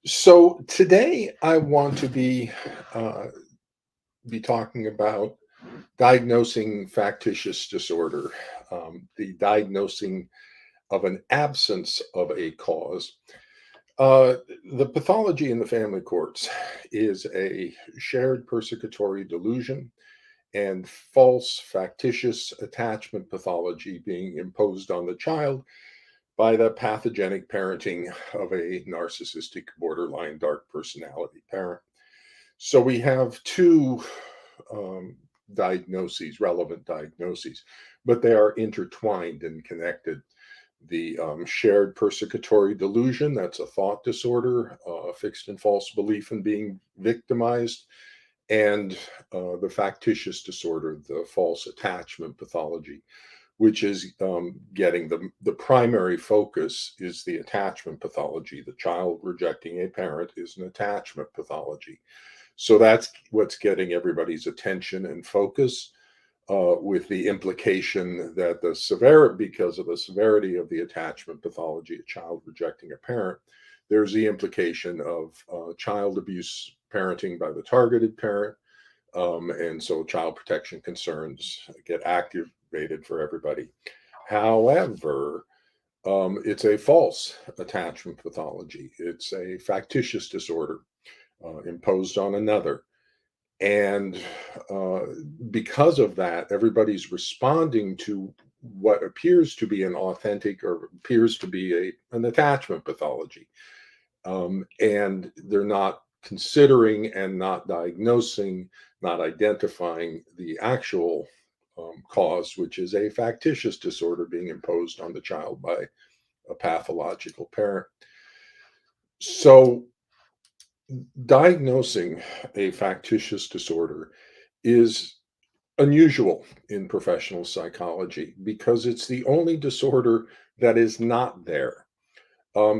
So today I want to uh, be talking about diagnosing factitious disorder, the diagnosing of an absence of a cause. Uh, the pathology in the family courts is a shared persecutory delusion and false factitious attachment pathology being imposed on the child by the pathogenic parenting of a narcissistic borderline dark personality parent. So we have two um, diagnoses, relevant diagnoses, but they are intertwined and connected. The shared persecutory delusion, that's a thought disorder, fixed and false belief in being victimized, and the factitious disorder, the false attachment pathology, which is getting the primary focus is the attachment pathology. The child rejecting a parent is an attachment pathology. So that's what's getting everybody's attention and focus, with the implication that because of the severity of the attachment pathology, a child rejecting a parent, there's the implication of child abuse parenting by the targeted parent. And so child protection concerns get activated for everybody. However, it's a false attachment pathology. It's a factitious disorder imposed on another. And uh, because of that, everybody's responding to what appears to be an authentic or appears to be an attachment pathology. And they're not considering and not diagnosing, not identifying the actual cause, which is a factitious disorder being imposed on the child by a pathological parent. So, diagnosing a factitious disorder is unusual in professional psychology because it's the only disorder that is not there.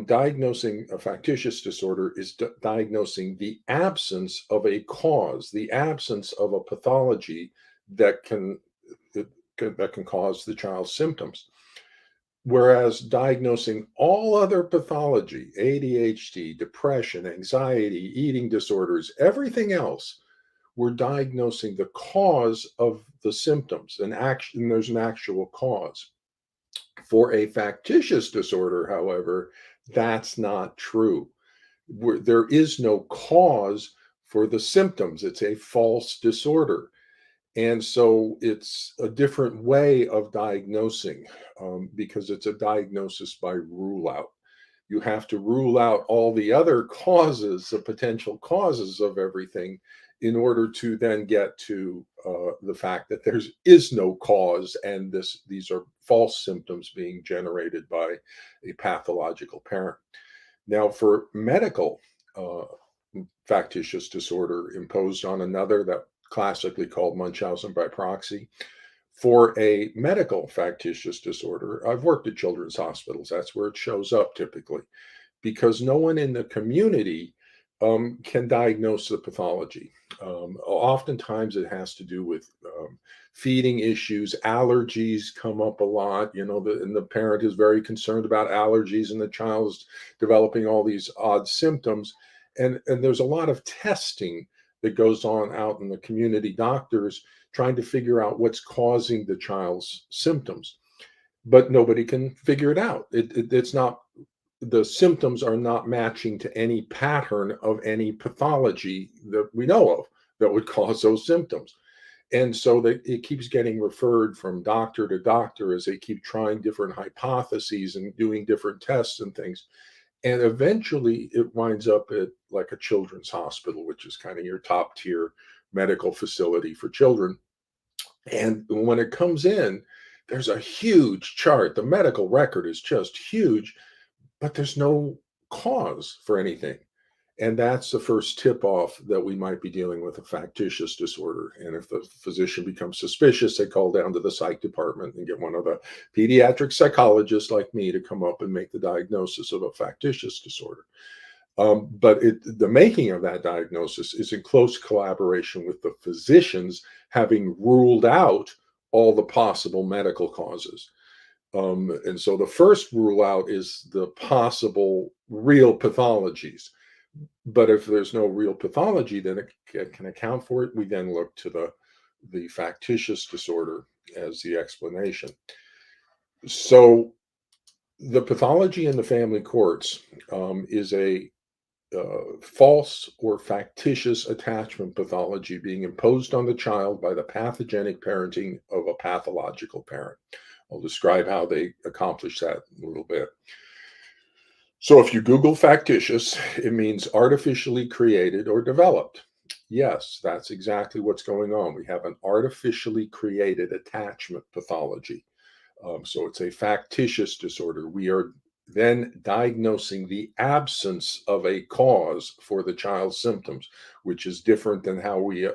Diagnosing a factitious disorder is diagnosing the absence of a cause, the absence of a pathology that that can cause the child's symptoms. Whereas diagnosing all other pathology, ADHD, depression, anxiety, eating disorders, everything else, we're diagnosing the cause of the symptoms. There's an actual cause. For a factitious disorder, however, that's not true. There is no cause for the symptoms. It's a false disorder. And so it's a different way of diagnosing, because it's a diagnosis by rule out. You have to rule out all the other causes, the potential causes of everything, in order to then get to the fact that there is no cause, and these are false symptoms being generated by a pathological parent. Now, for medical uh, factitious disorder imposed on another, that classically called Munchausen by proxy, for a medical factitious disorder, I've worked at children's hospitals. That's where it shows up typically, because no one in the community can diagnose the pathology. Oftentimes, it has to do with feeding issues. Allergies come up a lot. And the parent is very concerned about allergies, and the child's developing all these odd symptoms. And there's a lot of testing that goes on out in the community. Doctors trying to figure out what's causing the child's symptoms, but nobody can figure it out. It's not, the symptoms are not matching to any pattern of any pathology that we know of that would cause those symptoms. And so it keeps getting referred from doctor to doctor as they keep trying different hypotheses and doing different tests and things. And eventually it winds up at like a children's hospital, which is kind of your top tier medical facility for children. And when it comes in, there's a huge chart. The medical record is just huge, but there's no cause for anything. And that's the first tip off that we might be dealing with a factitious disorder. And if the physician becomes suspicious, they call down to the psych department and get one of the pediatric psychologists like me to come up and make the diagnosis of a factitious disorder. But the making of that diagnosis is in close collaboration with the physicians having ruled out all the possible medical causes. And so the first rule out is the possible real pathologies. But if there's no real pathology that can account for it, we then look to the factitious disorder as the explanation. So the pathology in the family courts is a false or factitious attachment pathology being imposed on the child by the pathogenic parenting of a pathological parent. I'll describe how they accomplish that in a little bit. So, if you Google factitious, it means artificially created or developed. Yes, that's exactly what's going on. We have an artificially created attachment pathology. So it's a factitious disorder. We are then diagnosing the absence of a cause for the child's symptoms, which is different than how we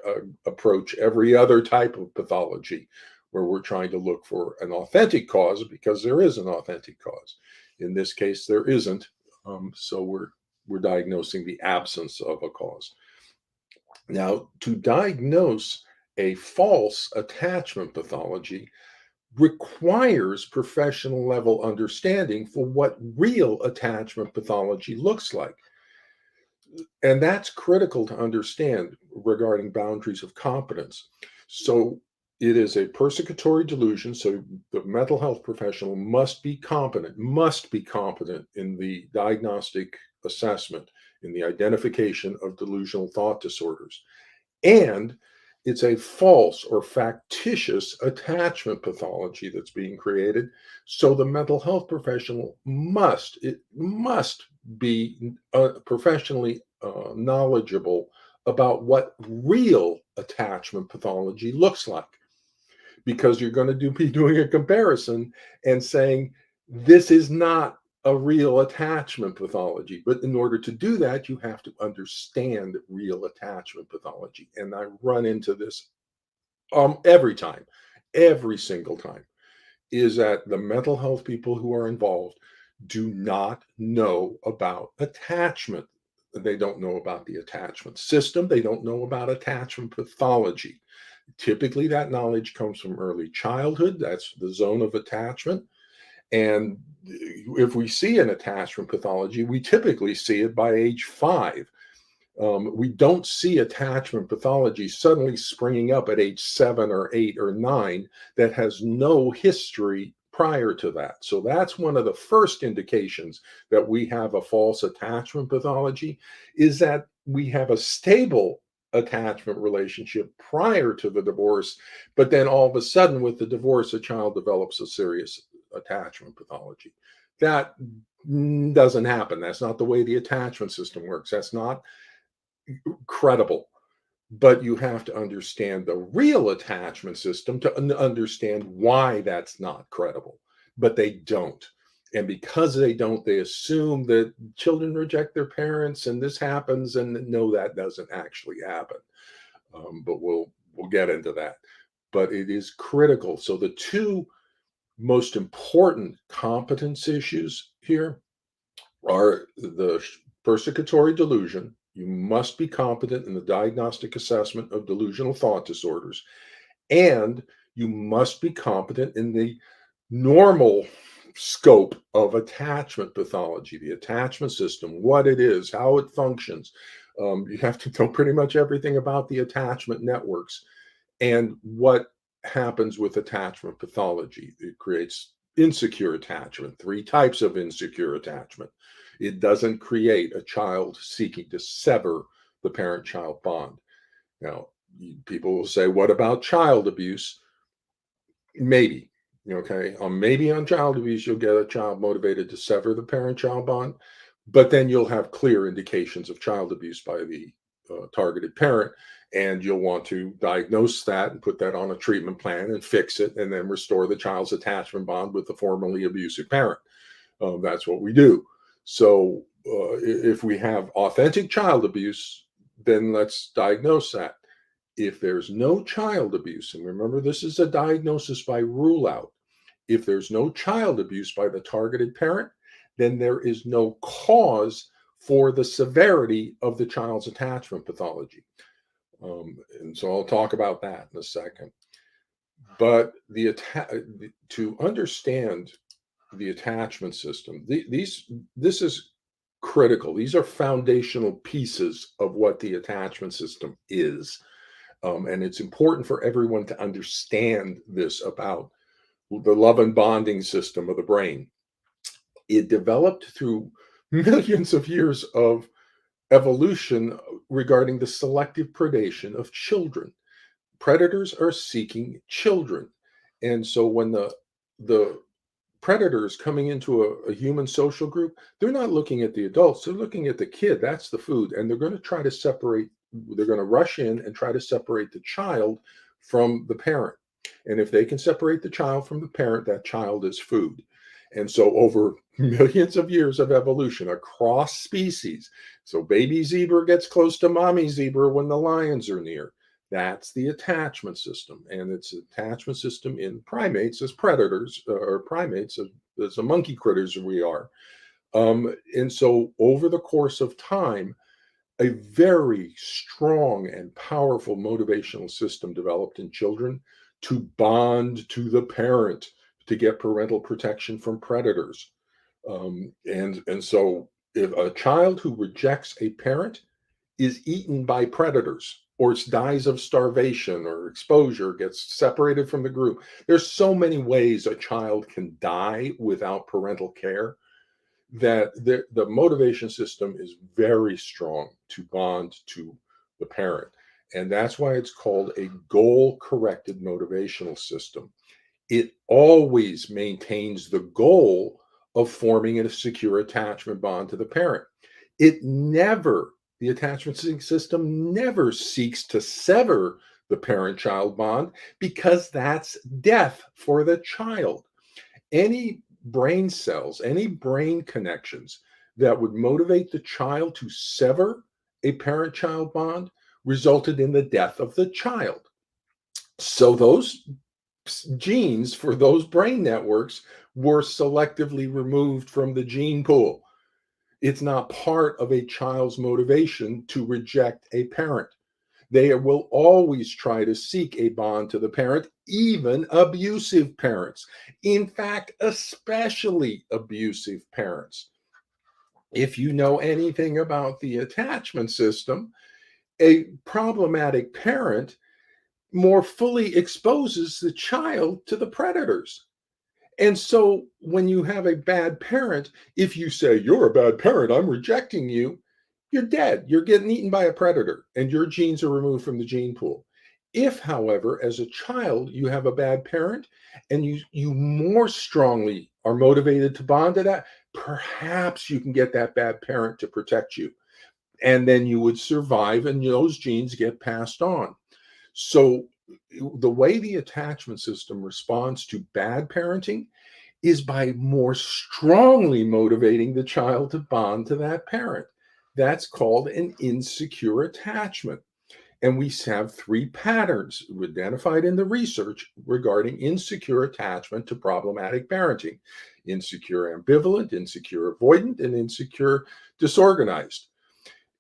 approach every other type of pathology, where we're trying to look for an authentic cause because there is an authentic cause. In this case, there isn't. So we're diagnosing the absence of a cause. Now, to diagnose a false attachment pathology requires professional level understanding for what real attachment pathology looks like. And that's critical to understand regarding boundaries of competence. So it is a persecutory delusion. So the mental health professional must be competent in the diagnostic assessment, in the identification of delusional thought disorders. And it's a false or factitious attachment pathology that's being created. So the mental health professional must be professionally knowledgeable about what real attachment pathology looks like, because you're going to be doing a comparison and saying this is not a real attachment pathology. But in order to do that, you have to understand real attachment pathology. And I run into this every time, every single time, is that the mental health people who are involved do not know about attachment. They don't know about the attachment system. They don't know about attachment pathology. Typically, that knowledge comes from early childhood. That's the zone of attachment. And if we see an attachment pathology, we typically see it by age 5. We don't see attachment pathology suddenly springing up at age 7 or 8 or 9 that has no history prior to that. So that's one of the first indications that we have a false attachment pathology, is that we have a stable attachment relationship prior to the divorce, but then all of a sudden with the divorce, a child develops a serious attachment pathology. That doesn't happen. That's not the way the attachment system works. That's not credible. But you have to understand the real attachment system to understand why that's not credible. But they don't. And because they don't, they assume that children reject their parents and this happens. And no, that doesn't actually happen. But we'll get into that. But it is critical. So the two most important competence issues here are the persecutory delusion. You must be competent in the diagnostic assessment of delusional thought disorders, and you must be competent in the normal scope of attachment pathology, the attachment system, what it is, how it functions. You have to know pretty much everything about the attachment networks and what happens with attachment pathology. It creates insecure attachment, 3 types of insecure attachment. It doesn't create a child seeking to sever the parent child bond. Now, people will say, what about child abuse? Maybe. Okay. Maybe on child abuse, you'll get a child motivated to sever the parent child bond, but then you'll have clear indications of child abuse by the targeted parent. And you'll want to diagnose that and put that on a treatment plan and fix it, and then restore the child's attachment bond with the formerly abusive parent. That's what we do. So if we have authentic child abuse, then let's diagnose that. If there's no child abuse, and remember, this is a diagnosis by rule out. If there's no child abuse by the targeted parent, then there is no cause for the severity of the child's attachment pathology. And so I'll talk about that in a second. But to understand the attachment system, this is critical. These are foundational pieces of what the attachment system is. And it's important for everyone to understand this about the love and bonding system of the brain. It developed through millions of years of evolution regarding the selective predation of children. Predators are seeking children. And so when the predators coming into a human social group, they're not looking at the adults, they're looking at the kid. That's the food. And they're going to try to separate, they're going to rush in and try to separate the child from the parent. And if they can separate the child from the parent, that child is food. And so, over millions of years of evolution across species, so baby zebra gets close to mommy zebra when the lions are near. That's the attachment system. And it's an attachment system in primates as predators or primates as the monkey critters we are. And so, over the course of time, a very strong and powerful motivational system developed in children to bond to the parent to get parental protection from predators. And so if a child who rejects a parent is eaten by predators or dies of starvation or exposure, gets separated from the group, there's so many ways a child can die without parental care that the motivation system is very strong to bond to the parent. And that's why it's called a goal corrected motivational system. It always maintains the goal of forming a secure attachment bond to the parent. It never, the attachment system never seeks to sever the parent child bond because that's death for the child. Any brain cells, any brain connections that would motivate the child to sever a parent child bond resulted in the death of the child. So those genes for those brain networks were selectively removed from the gene pool. It's not part of a child's motivation to reject a parent. They will always try to seek a bond to the parent, even abusive parents. In fact, especially abusive parents. If you know anything about the attachment system, a problematic parent more fully exposes the child to the predators. And so when you have a bad parent, if you say, "You're a bad parent, I'm rejecting you," you're dead. You're getting eaten by a predator and your genes are removed from the gene pool. If, however, as a child, you have a bad parent and you more strongly are motivated to bond to that, perhaps you can get that bad parent to protect you. And then you would survive and those genes get passed on. So the way the attachment system responds to bad parenting is by more strongly motivating the child to bond to that parent. That's called an insecure attachment. And we have three patterns identified in the research regarding insecure attachment to problematic parenting: insecure ambivalent, insecure avoidant, and insecure disorganized.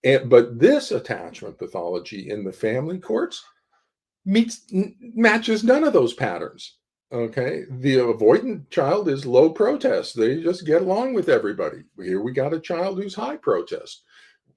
But this attachment pathology in the family courts matches none of those patterns. Okay, the avoidant child is low protest. They just get along with everybody. Here we got a child who's high protest.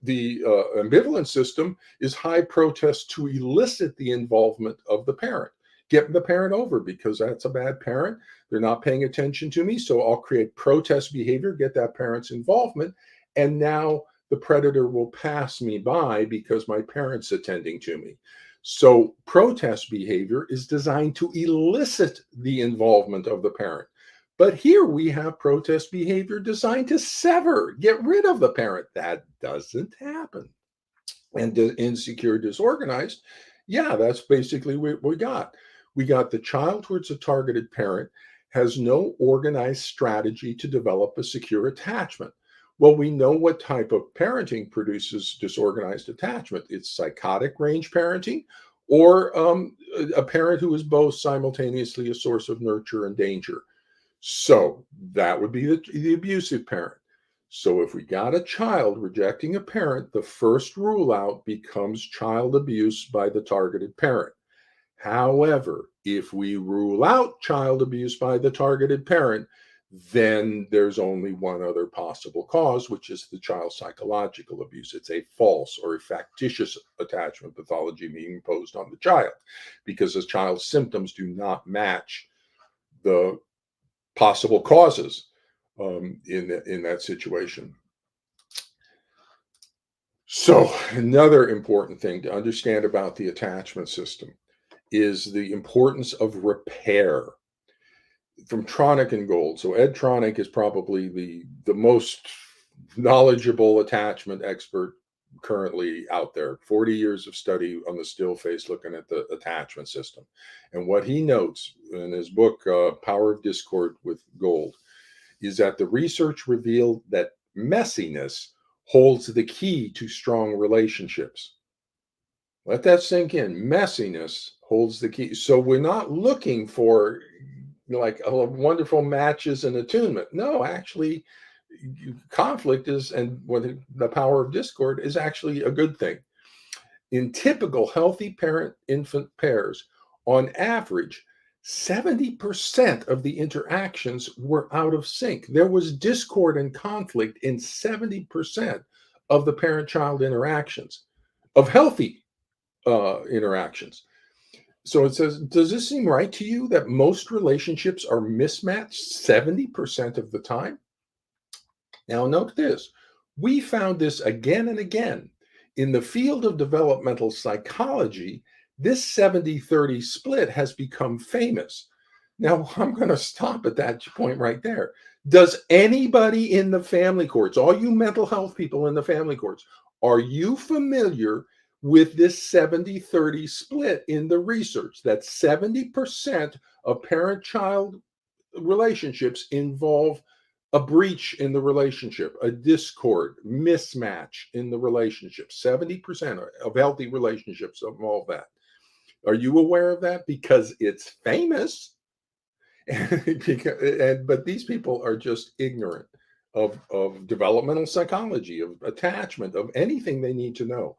The ambivalent system is high protest to elicit the involvement of the parent, get the parent over because that's a bad parent. They're not paying attention to me, so I'll create protest behavior, get that parent's involvement, and now the predator will pass me by because my parent's attending to me. So protest behavior is designed to elicit the involvement of the parent. But here we have protest behavior designed to sever, get rid of the parent. That doesn't happen. And insecure, disorganized, yeah, that's basically what we got. We got the child towards a targeted parent has no organized strategy to develop a secure attachment. Well, we know what type of parenting produces disorganized attachment. It's psychotic range parenting or a parent who is both simultaneously a source of nurture and danger. So that would be the abusive parent. So if we got a child rejecting a parent, the first rule out becomes child abuse by the targeted parent. However, if we rule out child abuse by the targeted parent, then there's only one other possible cause, which is the child's psychological abuse. It's a false or a factitious attachment pathology being imposed on the child because the child's symptoms do not match the possible causes in that situation. So, another important thing to understand about the attachment system is the importance of repair from Tronick and Gold. So Ed Tronick is probably the most knowledgeable attachment expert currently out there. 40 years of study on the still face looking at the attachment system. And what he notes in his book, Power of Discord with Gold, is that the research revealed that messiness holds the key to strong relationships. Let that sink in. Messiness holds the key. So we're not looking for like wonderful matches and attunement. No, actually, conflict is, and when the power of discord is actually a good thing. In typical healthy parent infant pairs, on average, 70% of the interactions were out of sync. There was discord and conflict in 70% of the parent child interactions, of healthy interactions. So it says, does this seem right to you that most relationships are mismatched 70% of the time? Now, note this. We found this again and again. In the field of developmental psychology, this 70-30 split has become famous. Now, I'm going to stop at that point right there. Does anybody in the family courts, all you mental health people in the family courts, are you familiar with this 70-30 split in the research? That 70% of parent-child relationships involve a breach in the relationship, a discord, mismatch in the relationship. 70% of healthy relationships involve that. Are you aware of that? Because it's famous. But these people are just ignorant of developmental psychology, of attachment, of anything they need to know.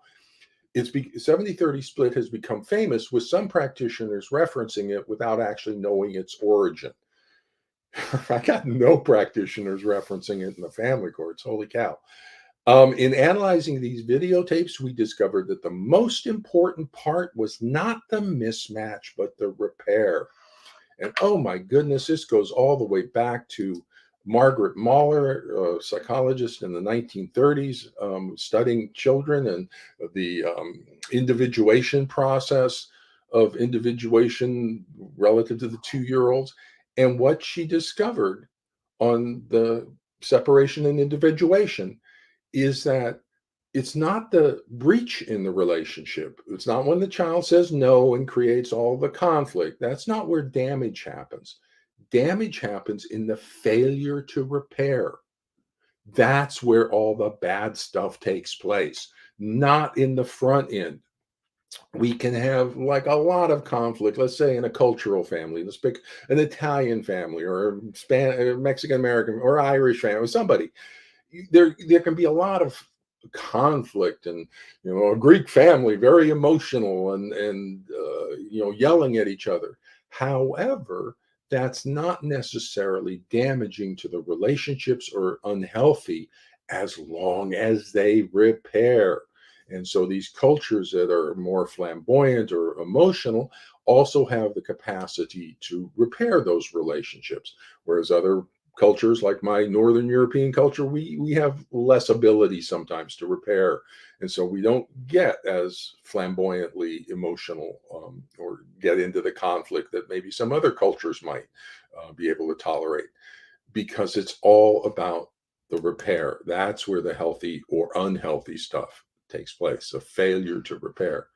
It's 70-30 split has become famous, with some practitioners referencing it without actually knowing its origin. I got no practitioners referencing it in the family courts. Holy cow. In analyzing these videotapes, we discovered that the most important part was not the mismatch, but the repair. And oh my goodness, this goes all the way back to Margaret Mahler, a psychologist in the 1930s, studying children and the individuation process of individuation relative to the 2-year-olds. And what she discovered on the separation and individuation is that it's not the breach in the relationship. It's not when the child says no and creates all the conflict. That's not where damage happens. Damage happens in the failure to repair. That's where all the bad stuff takes place, not in the front end. We can have like a lot of conflict, let's say in a cultural family. Let's pick an Italian family or a Mexican American or Irish family, or somebody. There can be a lot of conflict, and a Greek family, very emotional and yelling at each other. However, that's not necessarily damaging to the relationships or unhealthy as long as they repair. And so these cultures that are more flamboyant or emotional also have the capacity to repair those relationships, whereas other cultures like my Northern European culture, we have less ability sometimes to repair. And so we don't get as flamboyantly emotional or get into the conflict that maybe some other cultures might be able to tolerate, because it's all about the repair. That's where the healthy or unhealthy stuff takes place, a failure to repair.